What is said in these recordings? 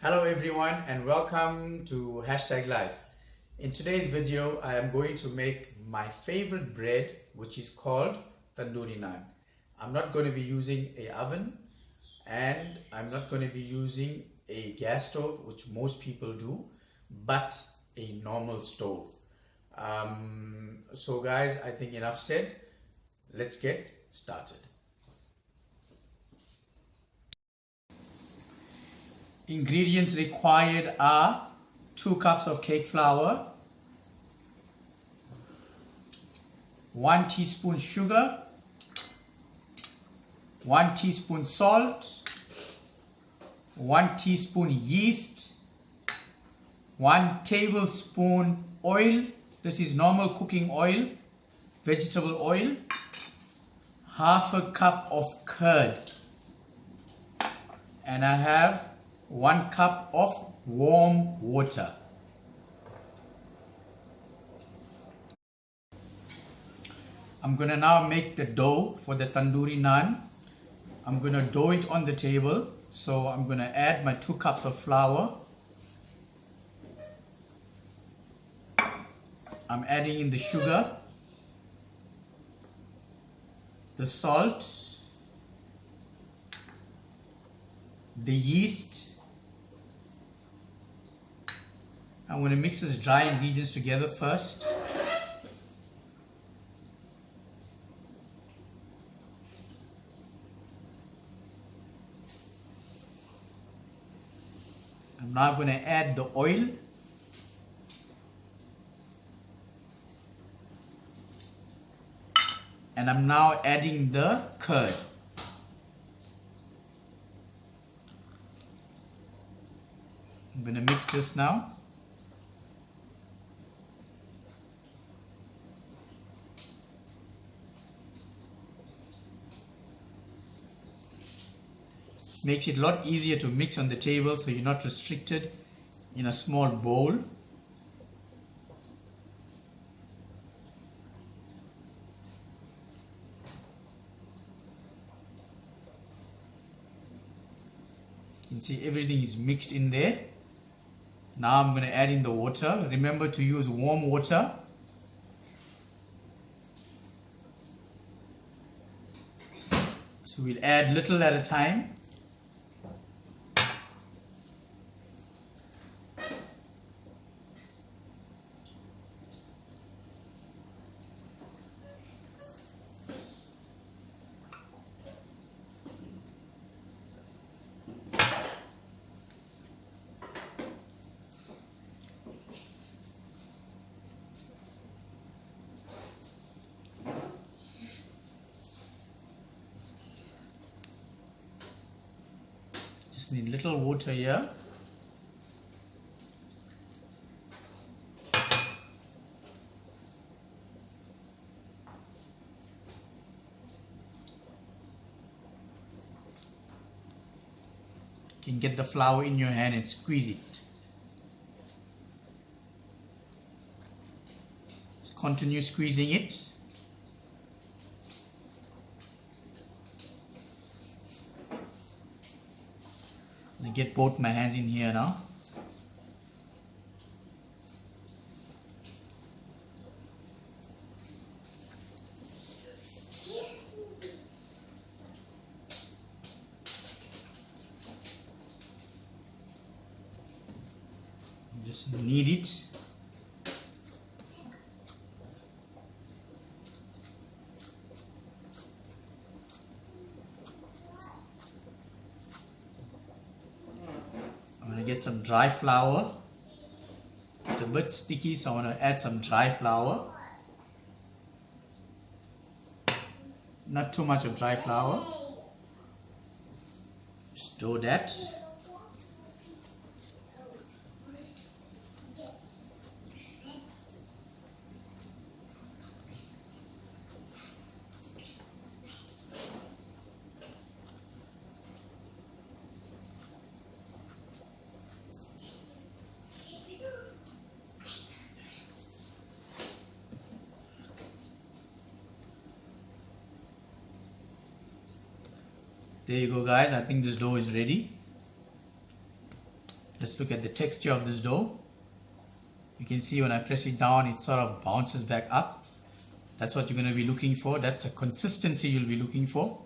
Hello everyone and welcome to #live. In today's video I am going to make my favorite bread, which is called Tandoori Naan. I'm not going to be using an oven and I'm not going to be using a gas stove, which most people do, but a normal stove. So guys, I think enough said. Let's get started. Ingredients required are 2 cups of cake flour, 1 teaspoon sugar, 1 teaspoon salt, 1 teaspoon yeast, 1 tablespoon oil. This is normal cooking oil, vegetable oil, half a cup of curd, and I have 1 cup of warm water. I'm going to now make the dough for the tandoori naan. I'm going to dough it on the table. So I'm going to add my 2 cups of flour. I'm adding in the sugar, the salt, the yeast. I'm going to mix these dry ingredients together first. I'm now going to add the oil. And I'm now adding the curd. I'm going to mix this now. Makes it a lot easier to mix on the table, so you're not restricted in a small bowl. You can see everything is mixed in there. Now I'm going to add in the water. Remember to use warm water. So we'll add little at a time. Just need little water here. You can get the flour in your hand and squeeze it. Just continue squeezing it. I get both my hands in here now. Just knead it. I'm going to get some dry flour. It's a bit sticky, so I want to add some dry flour. Not too much of dry flour. Just do that. There you go guys, I think this dough is ready. Let's look at the texture of this dough. You can see when I press it down, it sort of bounces back up. That's what you're going to be looking for. That's a consistency you'll be looking for.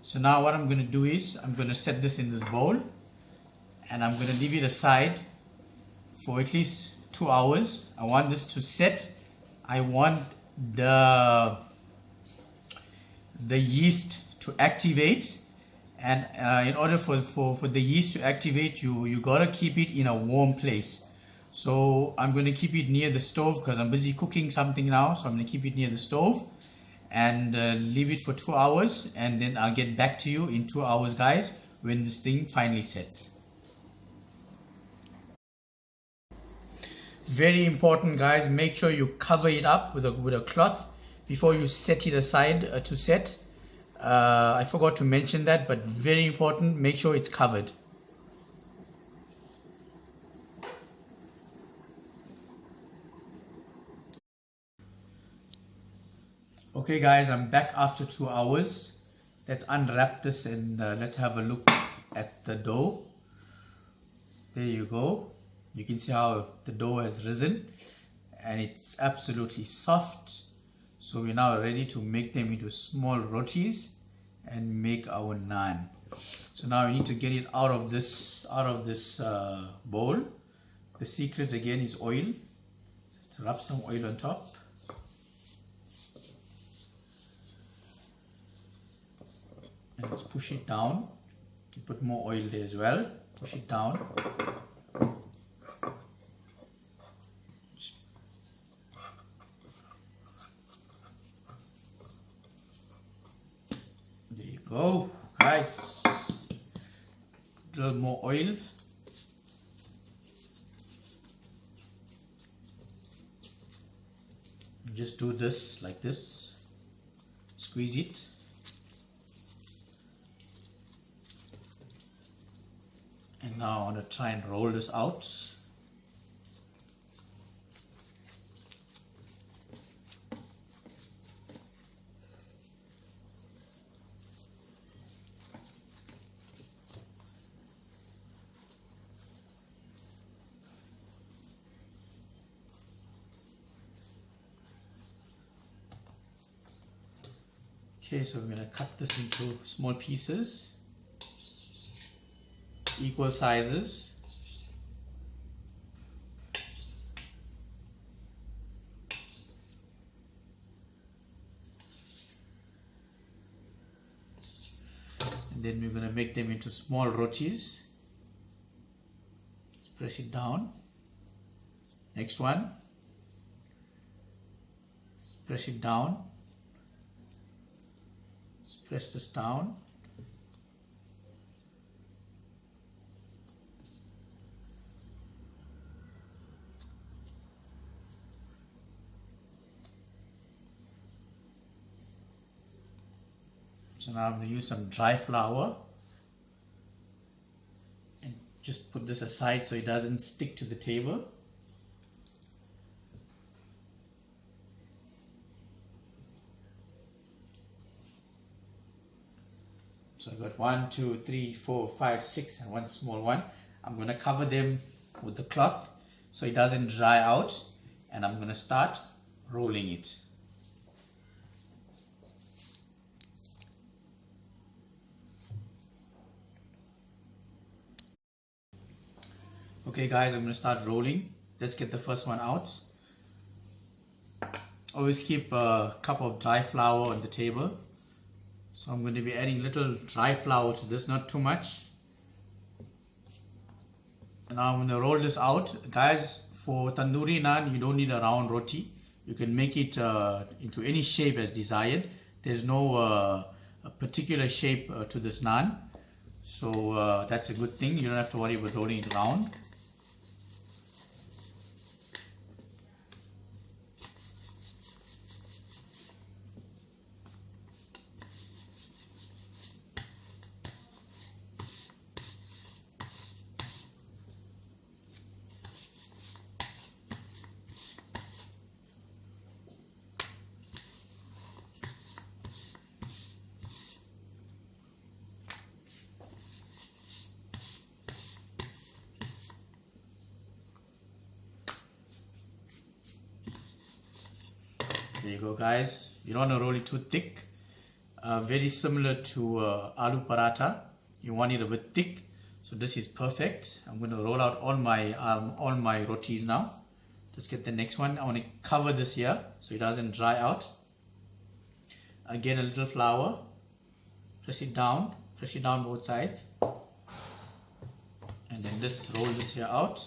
So now what I'm going to do is I'm going to set this in this bowl, and I'm going to leave it aside for at least 2 hours. I want this to set. I want the yeast to activate, and in order for the yeast to activate, you gotta keep it in a warm place. So I'm going to keep it near the stove because I'm busy cooking something now. So I'm going to keep it near the stove and leave it for 2 hours, and then I'll get back to you in 2 hours, guys, when this thing finally sets. Very important, guys, make sure you cover it up with a cloth before you set it aside to set. I forgot to mention that, but very important, make sure it's covered. Okay guys, I'm back after 2 hours. Let's unwrap this and let's have a look at the dough. There you go. You can see how the dough has risen and it's absolutely soft. So we're now ready to make them into small rotis and make our naan. So now we need to get it out of this bowl. The secret again is oil. Let's rub some oil on top. And let's push it down. You can put more oil there as well. Push it down. There you go, guys. A little more oil. Just do this like this. Squeeze it. And now I want to try and roll this out. Okay, so we're going to cut this into small pieces. Equal sizes. And then we're going to make them into small rotis. Just press it down. Next one. Just press it down. Just press this down. So now I'm going to use some dry flour and just put this aside so it doesn't stick to the table. So I've got 1, 2, 3, 4, 5, 6 and one small one. I'm going to cover them with the cloth so it doesn't dry out, and I'm going to start rolling it. Okay guys, I'm going to start rolling. Let's get the first one out. Always keep a cup of dry flour on the table. So I'm going to be adding little dry flour to this, not too much. And now I'm going to roll this out. Guys, for tandoori naan, you don't need a round roti. You can make it into any shape as desired. There's no a particular shape to this naan. So that's a good thing. You don't have to worry about rolling it around. There you go, guys. You don't want to roll it too thick. Very similar to aloo paratha. You want it a bit thick. So this is perfect. I'm going to roll out all my rotis now. Let's get the next one. I want to cover this here so it doesn't dry out. Again, a little flour. Press it down both sides. And then just roll this here out.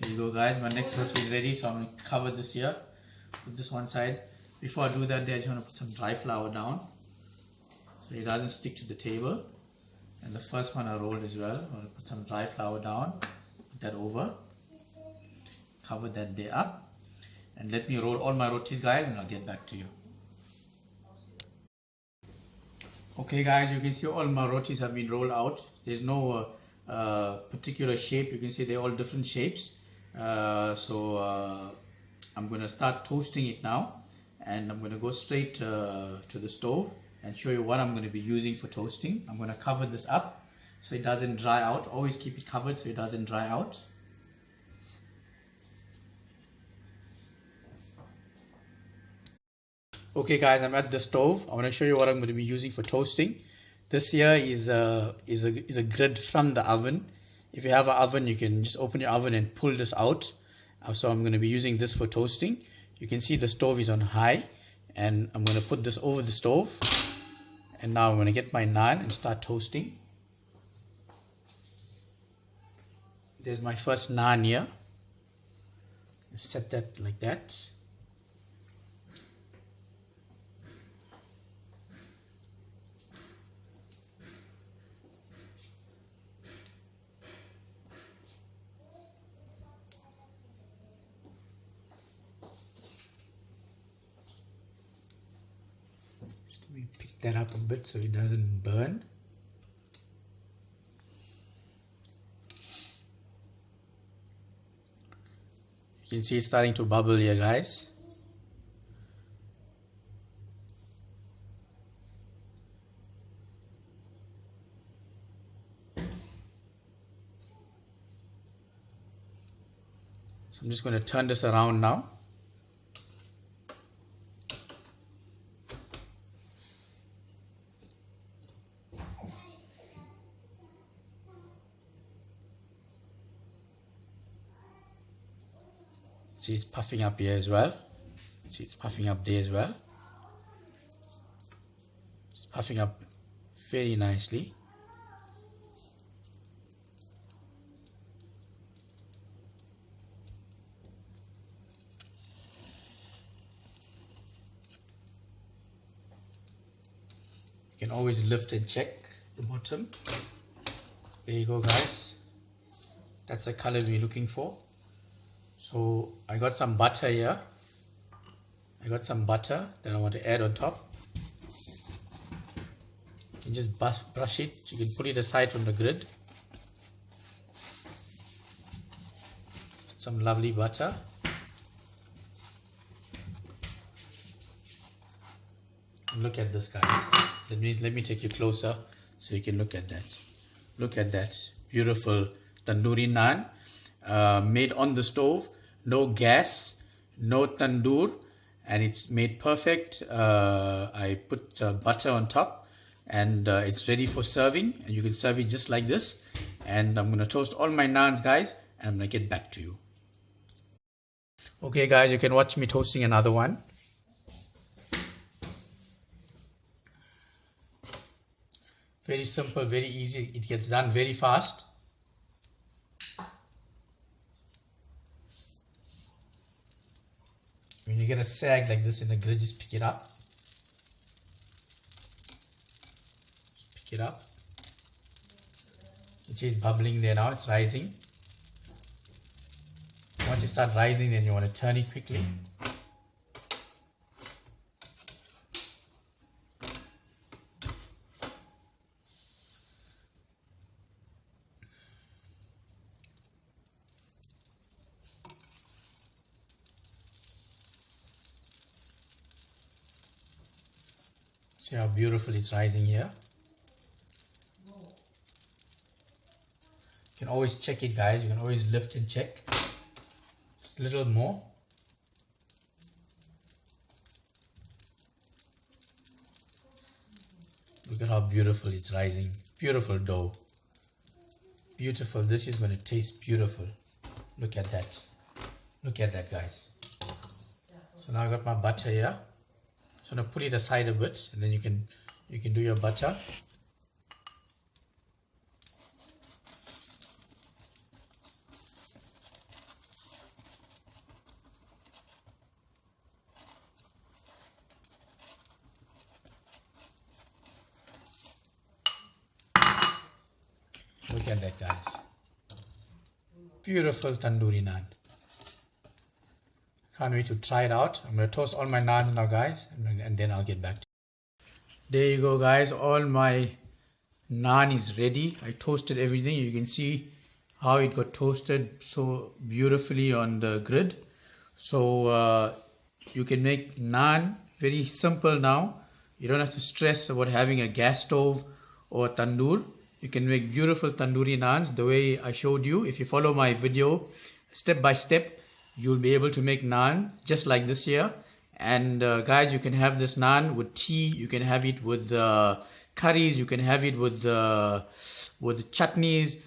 There you go, guys. My next roti is ready, so I'm going to cover this here. Put this one side. Before I do that, I just want to put some dry flour down so it doesn't stick to the table. And the first one I rolled as well. I'm going to put some dry flour down, put that over, cover that there up, and let me roll all my rotis, guys, and I'll get back to you. Okay, guys, you can see all my rotis have been rolled out. There's no particular shape. You can see they're all different shapes. So I'm going to start toasting it now, and I'm going to go straight to the stove and show you what I'm going to be using for toasting. I'm going to cover this up so it doesn't dry out. Always keep it covered so it doesn't dry out. Okay, guys, I'm at the stove. I want to show you what I'm going to be using for toasting. This here is a grid from the oven. If you have an oven, you can just open your oven and pull this out. So I'm going to be using this for toasting. You can see the stove is on high, and I'm going to put this over the stove. And now I'm going to get my naan and start toasting. There's my first naan here. Just set that like that. Let me pick that up a bit so it doesn't burn. You can see it's starting to bubble here, guys. So I'm just going to turn this around now. See, it's puffing up here as well. See, it's puffing up there as well. It's puffing up very nicely. You can always lift and check the bottom. There you go, guys. That's the color we're looking for. So I got some butter here. I got some butter that I want to add on top. You can just brush it. You can put it aside from the grid. Some lovely butter. And look at this, guys. Let me take you closer so you can look at that. Look at that beautiful tandoori naan. Made on the stove, no gas, no tandoor, and it's made perfect. I put butter on top, and it's ready for serving, and you can serve it just like this. And I'm going to toast all my naans, guys, and I'm going to get back to you. Okay, guys, you can watch me toasting another one. Very simple, very easy. It gets done very fast. When you get a sag like this in the grid, just pick it up. Pick it up. You see it's bubbling there now, it's rising. Once it starts rising, then you want to turn it quickly. See how beautiful it's rising here. You can always check it, guys. You can always lift and check. Just a little more. Look at how beautiful it's rising. Beautiful dough. Beautiful. This is going to taste beautiful. Look at that. Look at that, guys. So now I got my butter here. So I'm going to put it aside a bit, and then you can do your butter. Look at that, guys. Beautiful tandoori naan. Can't wait to try it out. I'm going to toast all my naans now, guys, and then I'll get back to you. There you go, guys. All my naan is ready. I toasted everything. You can see how it got toasted so beautifully on the grid. So you can make naan very simple now. You don't have to stress about having a gas stove or a tandoor. You can make beautiful tandoori naans the way I showed you. If you follow my video step by step, you'll be able to make naan just like this here. And guys, you can have this naan with tea. You can have it with curries. You can have it with chutneys.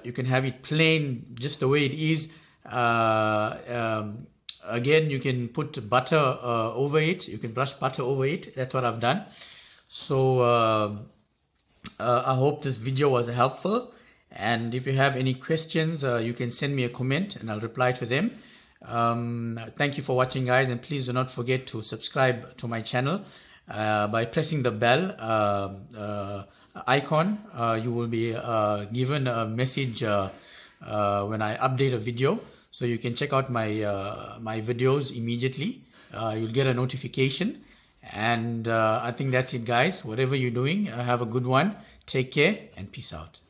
You can have it plain, just the way it is. Again, you can put butter over it. You can brush butter over it. That's what I've done. So I hope this video was helpful, and if you have any questions, you can send me a comment and I'll reply to them. Thank you for watching, guys, and please do not forget to subscribe to my channel by pressing the bell icon. You will be given a message when I update a video, so you can check out my videos immediately. You'll get a notification. And I think that's it, guys. Whatever you're doing, have a good one. Take care and peace out.